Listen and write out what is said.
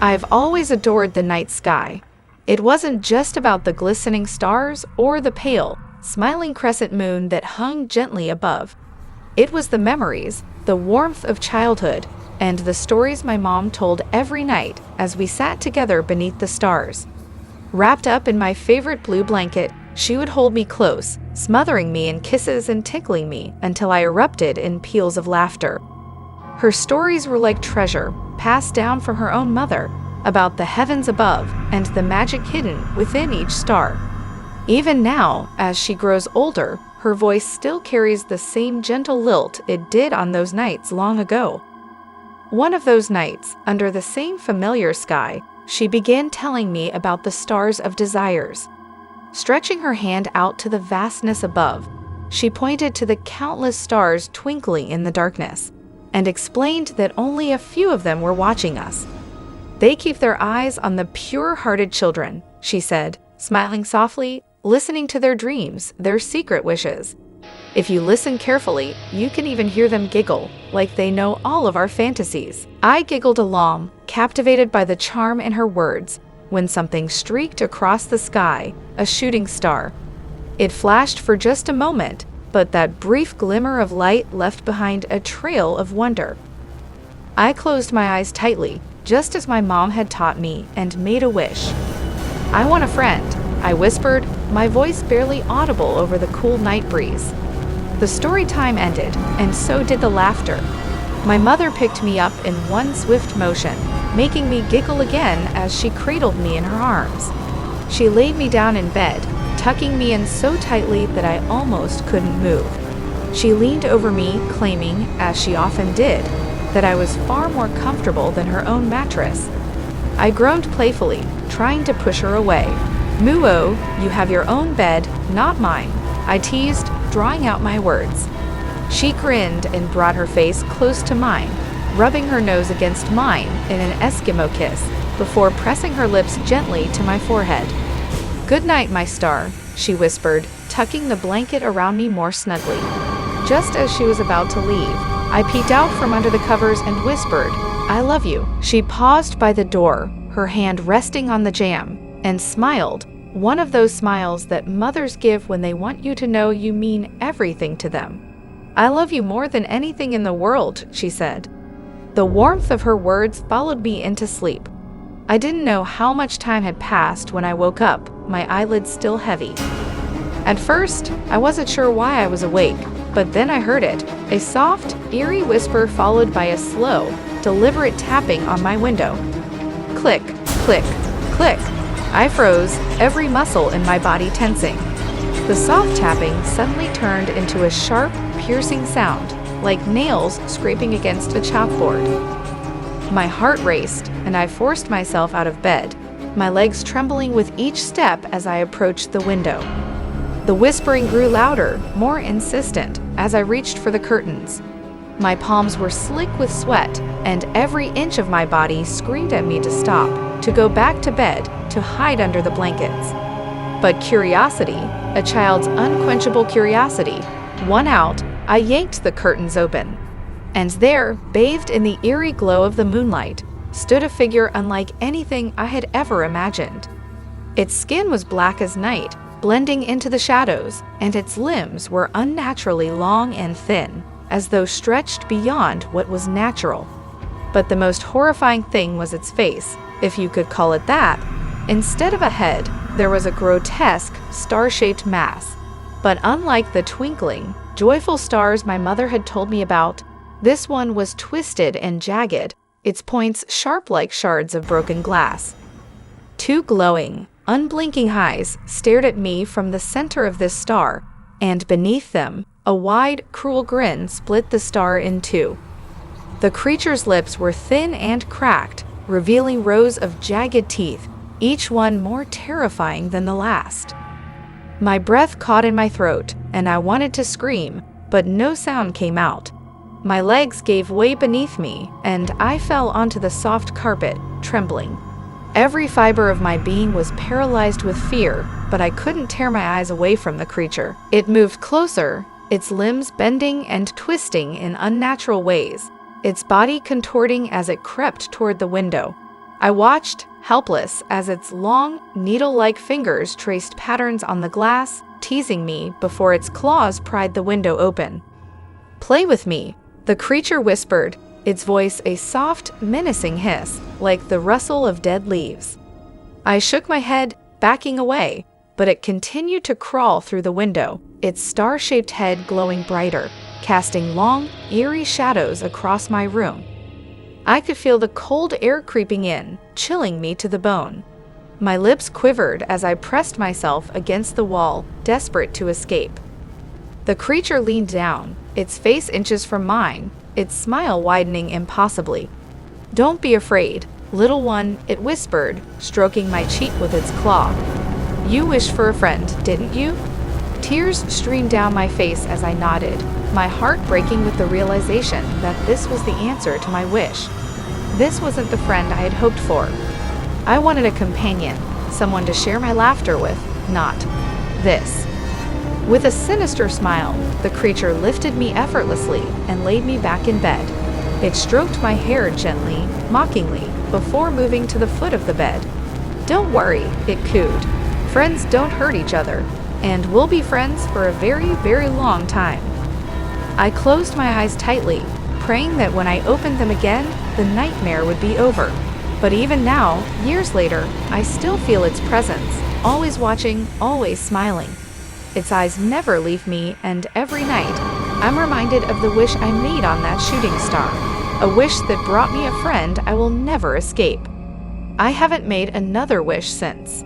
I've always adored the night sky. It wasn't just about the glistening stars or the pale, smiling crescent moon that hung gently above. It was the memories, the warmth of childhood, and the stories my mom told every night as we sat together beneath the stars. Wrapped up in my favorite blue blanket, she would hold me close, smothering me in kisses and tickling me until I erupted in peals of laughter. Her stories were like treasure, passed down from her own mother, about the heavens above and the magic hidden within each star. Even now, as she grows older, her voice still carries the same gentle lilt it did on those nights long ago. One of those nights, under the same familiar sky, she began telling me about the stars of desires. Stretching her hand out to the vastness above, she pointed to the countless stars twinkling in the darkness, and explained that only a few of them were watching us. They keep their eyes on the pure-hearted children, she said, smiling softly, listening to their dreams, their secret wishes. If you listen carefully, you can even hear them giggle, like they know all of our fantasies. I giggled along, captivated by the charm in her words, when something streaked across the sky, a shooting star. It flashed for just a moment, but that brief glimmer of light left behind a trail of wonder. I closed my eyes tightly, just as my mom had taught me, and made a wish. "I want a friend," I whispered, my voice barely audible over the cool night breeze. The story time ended, and so did the laughter. My mother picked me up in one swift motion, making me giggle again as she cradled me in her arms. She laid me down in bed, tucking me in so tightly that I almost couldn't move. She leaned over me, claiming, as she often did, that I was far more comfortable than her own mattress. I groaned playfully, trying to push her away. "Moo-oh, you have your own bed, not mine," I teased, drawing out my words. She grinned and brought her face close to mine, rubbing her nose against mine in an Eskimo kiss, before pressing her lips gently to my forehead. "Good night, my star," she whispered, tucking the blanket around me more snugly. Just as she was about to leave, I peeked out from under the covers and whispered, "I love you." She paused by the door, her hand resting on the jamb, and smiled, one of those smiles that mothers give when they want you to know you mean everything to them. "I love you more than anything in the world," she said. The warmth of her words followed me into sleep. I didn't know how much time had passed when I woke up, my eyelids still heavy. At first, I wasn't sure why I was awake, but then I heard it, a soft, eerie whisper followed by a slow, deliberate tapping on my window. Click, click, click. I froze, every muscle in my body tensing. The soft tapping suddenly turned into a sharp, piercing sound, like nails scraping against a chalkboard. My heart raced, and I forced myself out of bed, my legs trembling with each step as I approached the window. The whispering grew louder, more insistent, as I reached for the curtains. My palms were slick with sweat, and every inch of my body screamed at me to stop, to go back to bed, to hide under the blankets. But curiosity, a child's unquenchable curiosity, won out. I yanked the curtains open. And there, bathed in the eerie glow of the moonlight, stood a figure unlike anything I had ever imagined. Its skin was black as night, blending into the shadows, and its limbs were unnaturally long and thin, as though stretched beyond what was natural. But the most horrifying thing was its face, if you could call it that. Instead of a head, there was a grotesque, star-shaped mass. But unlike the twinkling, joyful stars my mother had told me about, this one was twisted and jagged, its points sharp like shards of broken glass. Two glowing, unblinking eyes stared at me from the center of this star, and beneath them, a wide, cruel grin split the star in two. The creature's lips were thin and cracked, revealing rows of jagged teeth, each one more terrifying than the last. My breath caught in my throat, and I wanted to scream, but no sound came out. My legs gave way beneath me, and I fell onto the soft carpet, trembling. Every fiber of my being was paralyzed with fear, but I couldn't tear my eyes away from the creature. It moved closer, its limbs bending and twisting in unnatural ways, its body contorting as it crept toward the window. I watched, helpless, as its long, needle-like fingers traced patterns on the glass, teasing me before its claws pried the window open. "Play with me," the creature whispered, its voice a soft, menacing hiss, like the rustle of dead leaves. I shook my head, backing away, but it continued to crawl through the window, its star-shaped head glowing brighter, casting long, eerie shadows across my room. I could feel the cold air creeping in, chilling me to the bone. My lips quivered as I pressed myself against the wall, desperate to escape. The creature leaned down, its face inches from mine, its smile widening impossibly. "Don't be afraid, little one," it whispered, stroking my cheek with its claw. "You wished for a friend, didn't you?" Tears streamed down my face as I nodded, my heart breaking with the realization that this was the answer to my wish. This wasn't the friend I had hoped for. I wanted a companion, someone to share my laughter with, not this. With a sinister smile, the creature lifted me effortlessly and laid me back in bed. It stroked my hair gently, mockingly, before moving to the foot of the bed. "Don't worry," it cooed. "Friends don't hurt each other, and we'll be friends for a very, very long time." I closed my eyes tightly, praying that when I opened them again, the nightmare would be over. But even now, years later, I still feel its presence, always watching, always smiling. Its eyes never leave me, and every night, I'm reminded of the wish I made on that shooting star, a wish that brought me a friend I will never escape. I haven't made another wish since.